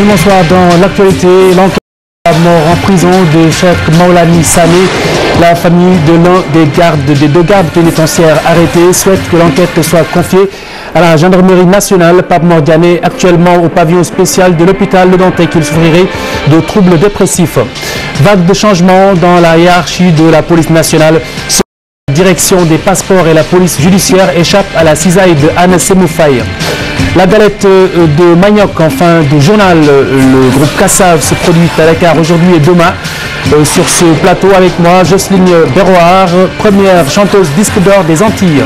Oui, bonsoir. Dans l'actualité, l'enquête de la mort en prison de Cheikh Maulani Sané, la famille de l'un des deux gardes pénitentiaires arrêtés souhaite que l'enquête soit confiée à la gendarmerie nationale. Pape Mor Diané, actuellement au pavillon spécial de l'hôpital Le Dantec, qu'il souffrirait de troubles dépressifs. Vague de changement dans la hiérarchie de la police nationale. La direction des passeports et la police judiciaire échappe à la cisaille de Anne Semoufaï. La galette de manioc en fin de journal, le groupe Kassav se produit à Dakar aujourd'hui et demain. Sur ce plateau avec moi, Jocelyne Berroir, première chanteuse disque d'or des Antilles.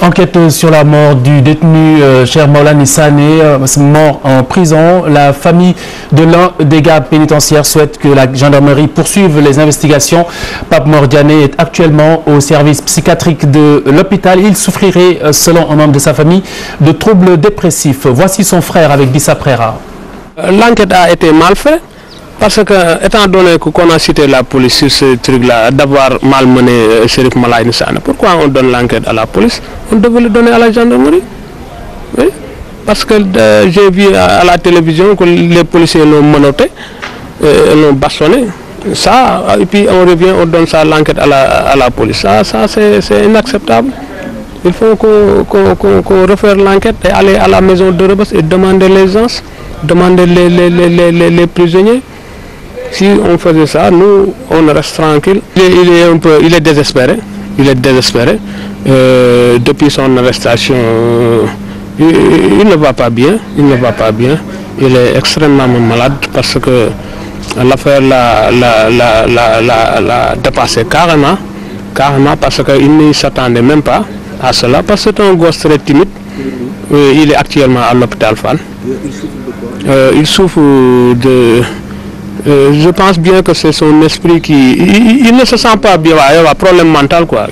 Enquête sur la mort du détenu Cheikh Maulani Sané, mort en prison. La famille de l'un des gardes pénitentiaires souhaite que la gendarmerie poursuive les investigations. Pape Mor Diané est actuellement au service psychiatrique de l'hôpital. Il souffrirait, selon un membre de sa famille, de troubles dépressifs. Voici son frère avec Bissa Prera. L'enquête a été mal faite. Parce que, étant donné qu'on a cité la police sur ce truc-là, d'avoir malmené Chérif Maulani Sané, pourquoi on donne l'enquête à la police? On devait le donner à la gendarmerie. Oui. Parce que j'ai vu à la télévision que les policiers l'ont menotté, l'ont bastonné. Ça, et puis on revient, on donne ça l'enquête à la police. Ça c'est inacceptable. Il faut qu'on refaire l'enquête et aller à la maison de Rebeuss et demander les gens, demander les prisonniers. Si on faisait ça, nous, on reste tranquille. Il est désespéré. Il est désespéré. Depuis son arrestation, il ne va pas bien. Il ne va pas bien. Il est extrêmement malade parce que l'affaire l'a dépassé carrément parce qu'il ne s'attendait même pas à cela. Parce que c'est un gosse très timide. Il est actuellement à l'hôpital Fann. Il souffre de... je pense bien que c'est son esprit qui... Il ne se sent pas bien, il a un problème mental, quoi.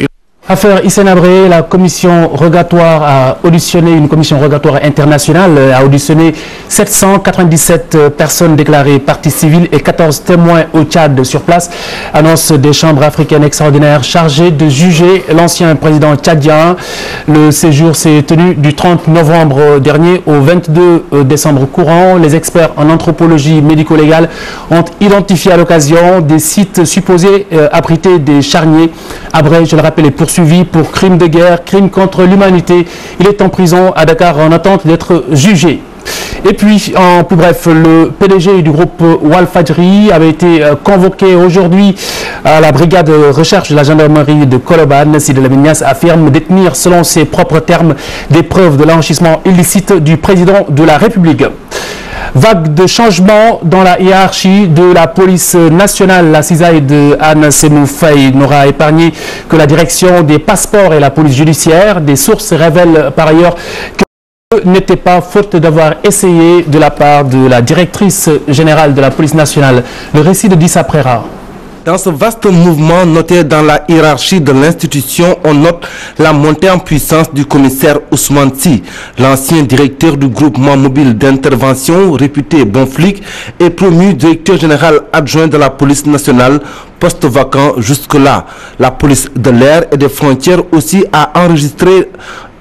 Affaire Hissène Habré, la commission rogatoire a auditionné, une commission rogatoire internationale a auditionné 797 personnes déclarées parties civiles et 14 témoins au Tchad sur place. Annonce des chambres africaines extraordinaires chargées de juger l'ancien président tchadien. Le séjour s'est tenu du 30 novembre dernier au 22 décembre courant. Les experts en anthropologie médico-légale ont identifié à l'occasion des sites supposés abriter des charniers. Habré, je le rappelle, est poursuivi pour crimes de guerre, crimes contre l'humanité. Il est en prison à Dakar en attente d'être jugé. Et puis, en plus bref, le PDG du groupe Walfadjri avait été convoqué aujourd'hui à la brigade de recherche de la gendarmerie de Colobane. Sidi Lamine Niasse affirme détenir, selon ses propres termes, des preuves de l'enrichissement illicite du président de la République. Vague de changement dans la hiérarchie de la police nationale. La cisaille de Anne Semoufaï n'aura épargné que la direction des passeports et la police judiciaire. Des sources révèlent par ailleurs que ce n'était pas faute d'avoir essayé de la part de la directrice générale de la police nationale. Le récit de Dissa Prera. Dans ce vaste mouvement noté dans la hiérarchie de l'institution, on note la montée en puissance du commissaire Ousmane Sy. L'ancien directeur du groupement mobile d'intervention, réputé bon flic, est promu directeur général adjoint de la police nationale, poste vacant jusque-là. La police de l'air et des frontières aussi a enregistré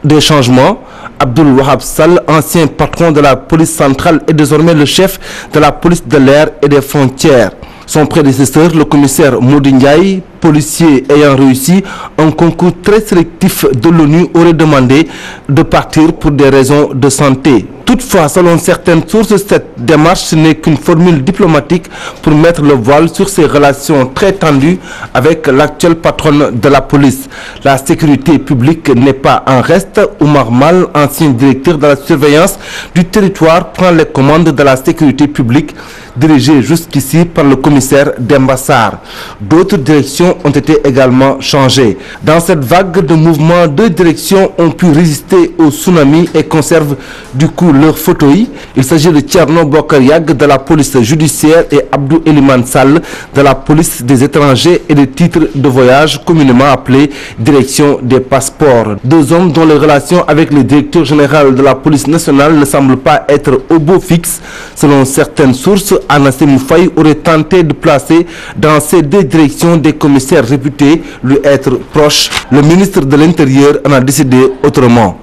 des changements. Abdul Wahab Sall, ancien patron de la police centrale, est désormais le chef de la police de l'air et des frontières. Son prédécesseur, le commissaire Mody Ndiaye, policier ayant réussi un concours très sélectif de l'ONU, aurait demandé de partir pour des raisons de santé. Toutefois, selon certaines sources, cette démarche n'est qu'une formule diplomatique pour mettre le voile sur ses relations très tendues avec l'actuelle patronne de la police. La sécurité publique n'est pas en reste. Oumar Mal, ancien directeur de la surveillance du territoire, prend les commandes de la sécurité publique, dirigée jusqu'ici par le commissaire Demba Sarr. D'autres directions ont été également changées. Dans cette vague de mouvements, deux directions ont pu résister au tsunami et conservent du coup leur fauteuil. Il s'agit de Thierno Bokariag de la police judiciaire et Abdou Eliman Sall de la police des étrangers et des titres de voyage, communément appelée direction des passeports. transports. Deux hommes dont les relations avec le directeur général de la police nationale ne semblent pas être au beau fixe. Selon certaines sources, Anacim Faye aurait tenté de placer dans ces deux directions des commissaires réputés lui être proches. Le ministre de l'Intérieur en a décidé autrement.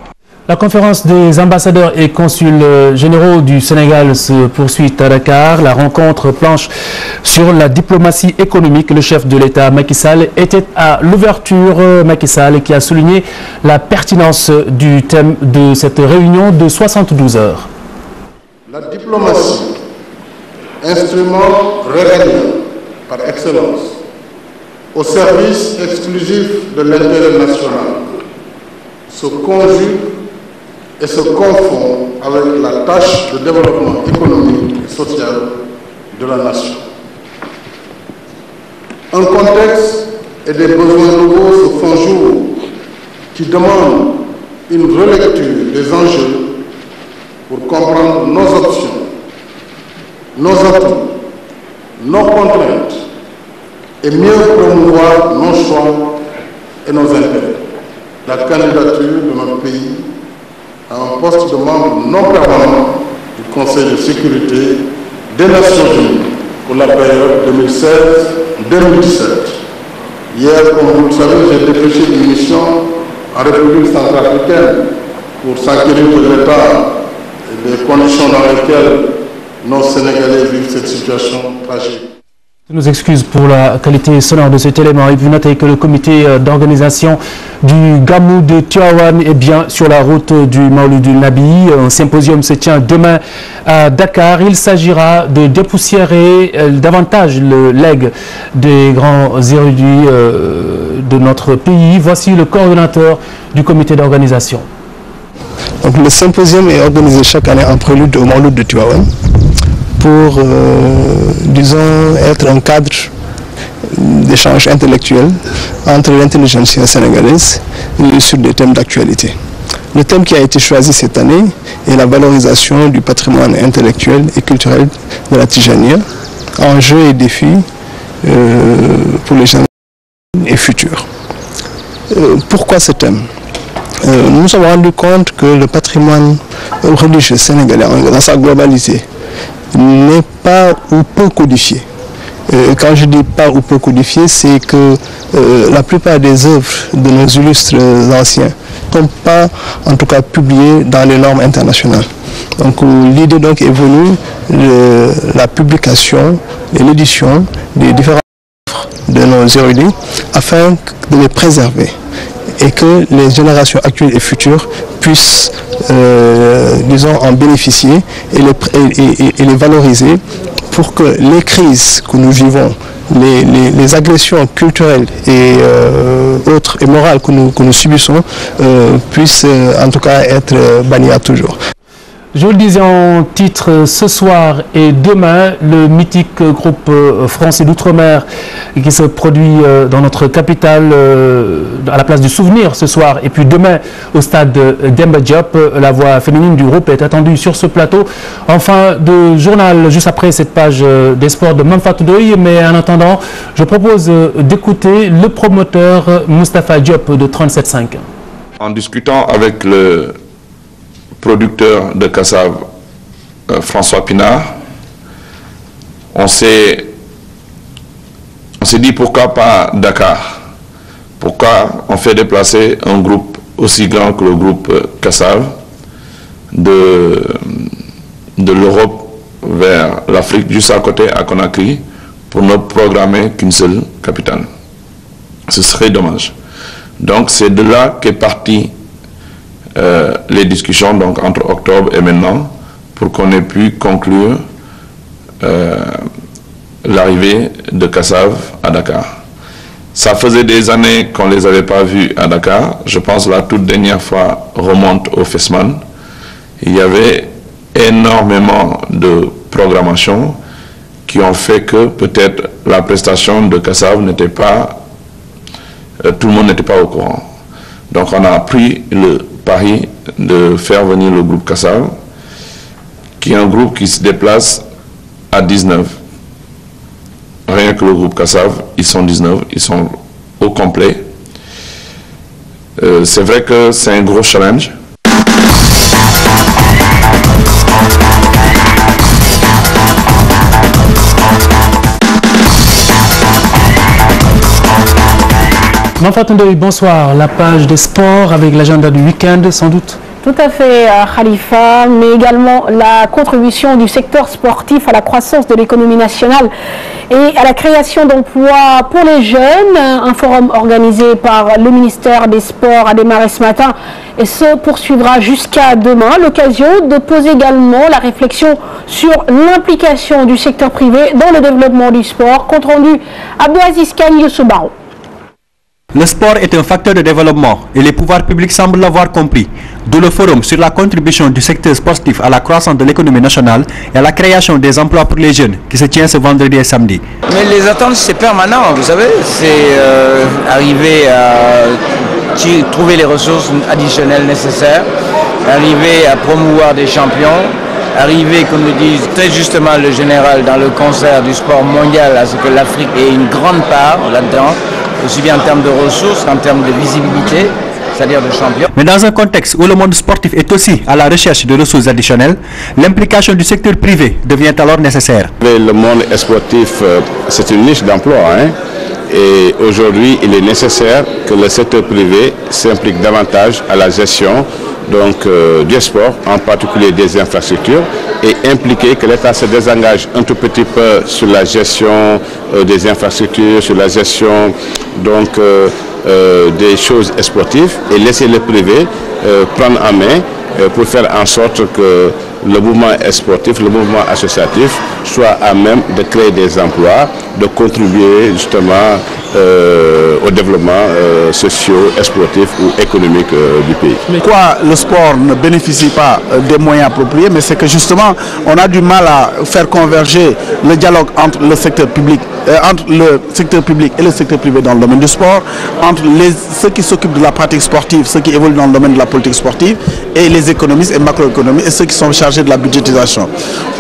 La conférence des ambassadeurs et consuls généraux du Sénégal se poursuit à Dakar. La rencontre planche sur la diplomatie économique. Le chef de l'État, Macky Sall, était à l'ouverture. Macky Sall qui a souligné la pertinence du thème de cette réunion de 72 heures. La diplomatie, instrument régalien par excellence, au service exclusif de l'intérêt national, se conjugue et se confond avec la tâche de développement économique et social de la nation. Un contexte et des besoins nouveaux se font jour qui demandent une relecture des enjeux pour comprendre nos options, nos atouts, nos contraintes et mieux promouvoir nos choix et nos intérêts. La candidature de notre pays à un poste de membre non permanent du Conseil de sécurité des Nations Unies pour la période 2016-2017. Hier, comme vous le savez, j'ai dépêché une mission en République centrafricaine pour s'enquérir de l'état et des conditions dans lesquelles nos Sénégalais vivent cette situation tragique. Je nous excuse pour la qualité sonore de cet élément. Et vous notez que le comité d'organisation du Gamou de Tivaouane est bien sur la route du Maouloud Nabi. Un symposium se tient demain à Dakar. Il s'agira de dépoussiérer davantage le legs des grands érudits de notre pays. Voici le coordonnateur du comité d'organisation. Donc, le symposium est organisé chaque année en prélude au Maouloud de Tivaouane pour, disons, être un cadre d'échange intellectuel entre l'intelligentsia sénégalaise et sur des thèmes d'actualité. Le thème qui a été choisi cette année est la valorisation du patrimoine intellectuel et culturel de la Tijania, enjeux et défis pour les générations et futures. Pourquoi ce thème? Nous nous sommes rendus compte que le patrimoine religieux sénégalais dans sa globalité n'est pas ou peu codifié. Quand je dis pas ou peu codifié, c'est que la plupart des œuvres de nos illustres anciens ne sont pas en tout cas publiées dans les normes internationales. Donc l'idée donc est venue de la publication et l'édition des différentes œuvres de nos érudits afin de les préserver et que les générations actuelles et futures puissent, disons, en bénéficier et les valoriser pour que les crises que nous vivons, les agressions culturelles et autres et morales que nous subissons puissent en tout cas être bannies à toujours. Je le disais en titre, ce soir et demain, le mythique groupe français d'outre-mer qui se produit dans notre capitale à la place du Souvenir ce soir et puis demain au stade Demba Diop. La voix féminine du groupe est attendue sur ce plateau. En fin de journal, juste après cette page des sports de Mamfatou Doy, mais en attendant, je propose d'écouter le promoteur Moustapha Diop de 37.5. En discutant avec le producteur de Kassav, François Pinard, on s'est dit pourquoi pas Dakar, pourquoi on fait déplacer un groupe aussi grand que le groupe Kassav de l'Europe vers l'Afrique, juste à côté à Conakry, pour ne programmer qu'une seule capitale. Ce serait dommage. Donc c'est de là qu'est parti les discussions donc, entre octobre et maintenant pour qu'on ait pu conclure l'arrivée de Kassav à Dakar. Ça faisait des années qu'on ne les avait pas vus à Dakar. Je pense que la toute dernière fois remonte au FESMAN. Il y avait énormément de programmations qui ont fait que peut-être la prestation de Kassav n'était pas... tout le monde n'était pas au courant. Donc on a pris le pari de faire venir le groupe Kassav, qui est un groupe qui se déplace à 19. Rien que le groupe Kassav, ils sont 19, ils sont au complet. c'est vrai que c'est un gros challenge. Manfatou Ndoye, bonsoir. La page des sports avec l'agenda du week-end, sans doute. Tout à fait, Khalifa, mais également la contribution du secteur sportif à la croissance de l'économie nationale et à la création d'emplois pour les jeunes. Un forum organisé par le ministère des Sports a démarré ce matin et se poursuivra jusqu'à demain. L'occasion de poser également la réflexion sur l'implication du secteur privé dans le développement du sport. Compte rendu Abdelaziz Kane, Youssou Baro. Le sport est un facteur de développement et les pouvoirs publics semblent l'avoir compris. D'où le forum sur la contribution du secteur sportif à la croissance de l'économie nationale et à la création des emplois pour les jeunes qui se tient ce vendredi et samedi. Mais les attentes, c'est permanent, vous savez, c'est arriver à trouver les ressources additionnelles nécessaires, arriver à promouvoir des champions, arriver, comme le dit très justement le général dans le concert du sport mondial, à ce que l'Afrique ait une grande part là-dedans, aussi bien en termes de ressources qu'en termes de visibilité, c'est-à-dire de champions. Mais dans un contexte où le monde sportif est aussi à la recherche de ressources additionnelles, l'implication du secteur privé devient alors nécessaire. Le monde sportif, c'est une niche d'emploi. Et aujourd'hui, il est nécessaire que le secteur privé s'implique davantage à la gestion du sport, en particulier des infrastructures, et impliquer que l'État se désengage un tout petit peu sur la gestion des infrastructures, sur la gestion des choses sportives, et laisser le privé prendre en main pour faire en sorte que le mouvement sportif, le mouvement associatif soit à même de créer des emplois, de contribuer justement au développement socio, sportif ou économique du pays. Pourquoi le sport ne bénéficie pas des moyens appropriés, mais c'est que justement on a du mal à faire converger le dialogue entre le secteur public et le secteur privé dans le domaine du sport, entre ceux qui s'occupent de la pratique sportive, ceux qui évoluent dans le domaine de la politique sportive, et les économistes et macroéconomistes et ceux qui sont chargés de la budgétisation.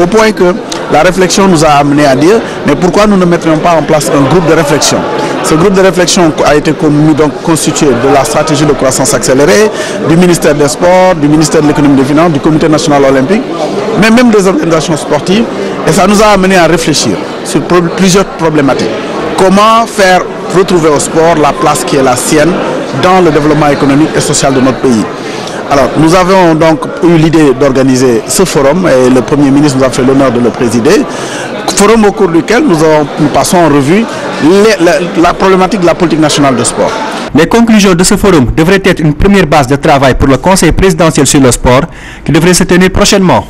Au point que la réflexion nous a amené à dire, mais pourquoi nous ne mettrions pas en place un groupe de réflexion? Ce groupe de réflexion a été constitué de la stratégie de croissance accélérée, du ministère des Sports, du ministère de l'économie et des finances, du comité national olympique, mais même des organisations sportives. Et ça nous a amené à réfléchir sur plusieurs problématiques. Comment faire retrouver au sport la place qui est la sienne dans le développement économique et social de notre pays. Alors, nous avons donc eu l'idée d'organiser ce forum et le Premier ministre nous a fait l'honneur de le présider. Forum au cours duquel nous passons en revue la problématique de la politique nationale de sport. Les conclusions de ce forum devraient être une première base de travail pour le Conseil présidentiel sur le sport qui devrait se tenir prochainement.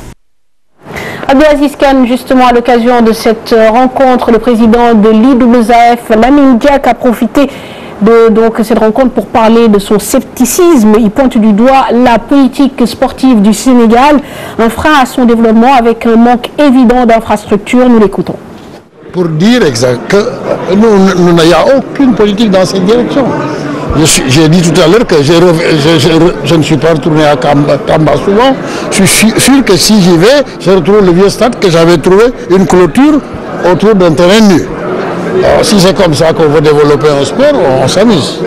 Abdelaziz Kane, justement, à l'occasion de cette rencontre, le président de l'IWF, Lamine Diack, a profité de cette rencontre pour parler de son scepticisme. Il pointe du doigt la politique sportive du Sénégal, un frein à son développement avec un manque évident d'infrastructures. Nous l'écoutons. Pour dire exact que il n'y a aucune politique dans cette direction. J'ai dit tout à l'heure que je ne suis pas retourné à Tamba souvent. Je suis sûr que si j'y vais, je retrouve le vieux stade que j'avais trouvé, une clôture autour d'un terrain nu. Alors, si c'est comme ça qu'on veut développer un sport, on s'amuse.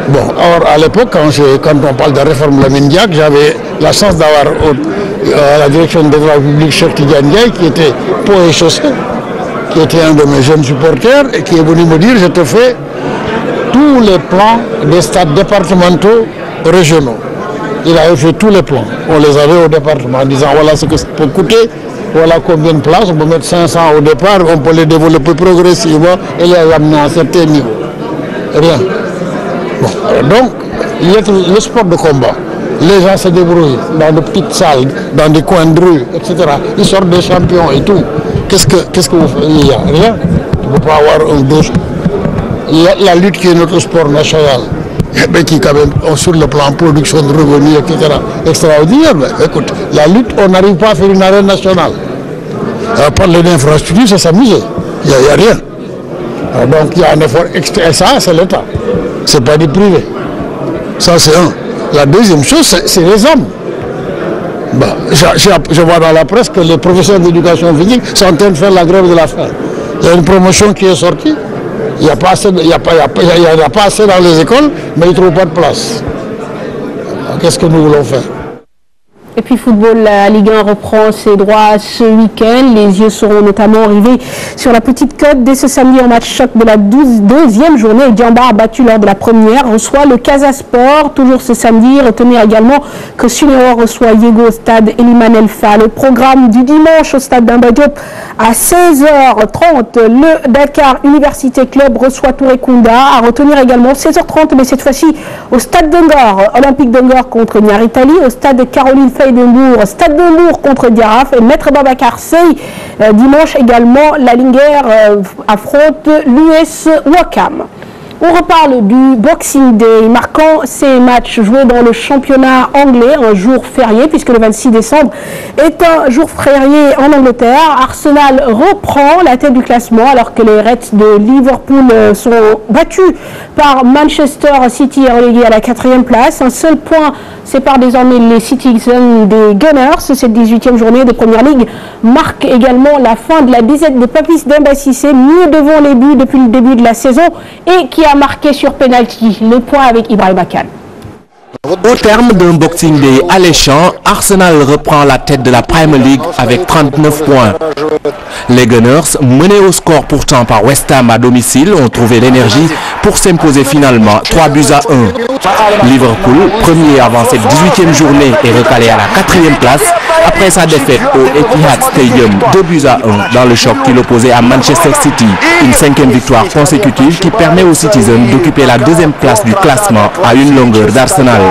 Bon, alors à l'époque, quand on parle de réforme Lamine Diack, j'avais la chance d'avoir à la direction de la République Cheikh Tidiane Ndiaye, qui était pont et chaussée, qui était un de mes jeunes supporters et qui est venu me dire: je te fais tous les plans des stades départementaux régionaux. Il avait fait tous les plans. On les avait au département en disant voilà ce que ça peut coûter, voilà combien de places, on peut mettre 500 au départ, on peut les développer progressivement et les amener à un certain niveau. Rien. Bon, alors donc, il y a le sport de combat. Les gens se débrouillent dans de petites salles, dans des coins de rue, etc. Ils sortent des champions et tout. Qu'est-ce que vous faites? Il n'y a rien. Tu ne peux pas avoir un dos. Il y a la lutte qui est notre sport national, mais qui quand même, sur le plan production de revenus, etc., extraordinaire. Mais, écoute, la lutte, on n'arrive pas à faire une arène nationale. Parler d'infrastructure, c'est s'amuser. Il n'y a rien. Donc il y a un effort extra. Et ça, c'est l'État. Ce n'est pas du privé. Ça, c'est un. La deuxième chose, c'est les hommes. Bah, je vois dans la presse que les professeurs d'éducation physique sont en train de faire la grève de la faim. Il y a une promotion qui est sortie. Il n'y a pas assez dans les écoles, mais ils ne trouvent pas de place. Qu'est-ce que nous voulons faire? Et puis football, la Ligue 1 reprend ses droits ce week-end. Les yeux seront notamment rivés sur la Petite Côte dès ce samedi en match choc de la 12e journée. Diamba, battu lors de la première, reçoit le Casa Sport. Toujours ce samedi, retenez également que Sunéor reçoit Yego au stade Eliman Elfa. Le programme du dimanche au stade Demba Diop à 16h30. Le Dakar Université Club reçoit Touré Kunda. À retenir également 16h30, mais cette fois-ci au stade d'Ungor. Olympique d'Ungor contre Niaritali. Au stade Caroline Stade de Mbour contre Diaraf et Maître Babacar Sey. Dimanche également, la Linguère affronte l'US Wakam. On reparle du Boxing Day, marquant ces matchs joués dans le championnat anglais, un jour férié, puisque le 26 décembre est un jour férié en Angleterre. Arsenal reprend la tête du classement alors que les Reds de Liverpool sont battus par Manchester City et relégués à la 4e place. Un seul point sépare désormais les Citizens des Gunners. Cette 18e journée de Première Ligue marque également la fin de la disette de Papis Demba Cissé, mieux devant les buts depuis le début de la saison et qui a marqué sur penalty. Le point avec Ibrahima Kane. Au terme d'un Boxing Day alléchant, Arsenal reprend la tête de la Premier League avec 39 points. Les Gunners, menés au score pourtant par West Ham à domicile, ont trouvé l'énergie pour s'imposer finalement 3-1. Liverpool, premier avant cette 18e journée, est recalé à la 4e place après sa défaite au Etihad Stadium 2-1 dans le choc qui l'opposait à Manchester City. Une 5e victoire consécutive qui permet aux Citizens d'occuper la 2e place du classement à une longueur d'Arsenal.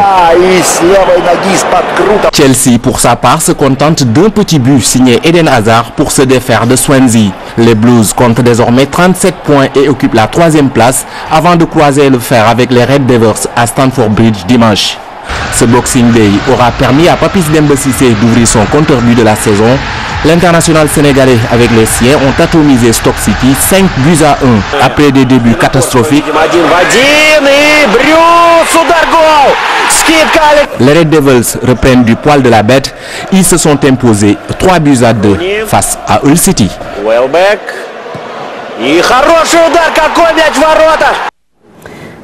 Chelsea, pour sa part, se contente d'un petit but signé Eden Hazard pour se défaire de Swansea. Les Blues comptent désormais 37 points et occupent la 3e place avant de croiser le fer avec les Red Devils à Stamford Bridge dimanche. Ce Boxing Day aura permis à Papis Demba Cissé d'ouvrir son compteur but de la saison. L'international sénégalais avec les siens ont atomisé Stoke City 5-1 après des débuts catastrophiques. Les Red Devils reprennent du poil de la bête. Ils se sont imposés 3-2 face à Hull City.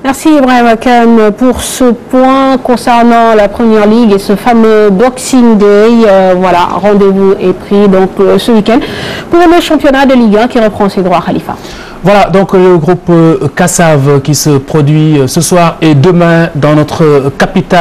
Merci Ibrahima Kane pour ce point concernant la Première Ligue et ce fameux Boxing Day. Voilà, rendez-vous est pris donc ce week-end pour le championnat de Ligue 1 qui reprend ses droits, Khalifa. Voilà donc le groupe Kassav qui se produit ce soir et demain dans notre capitale.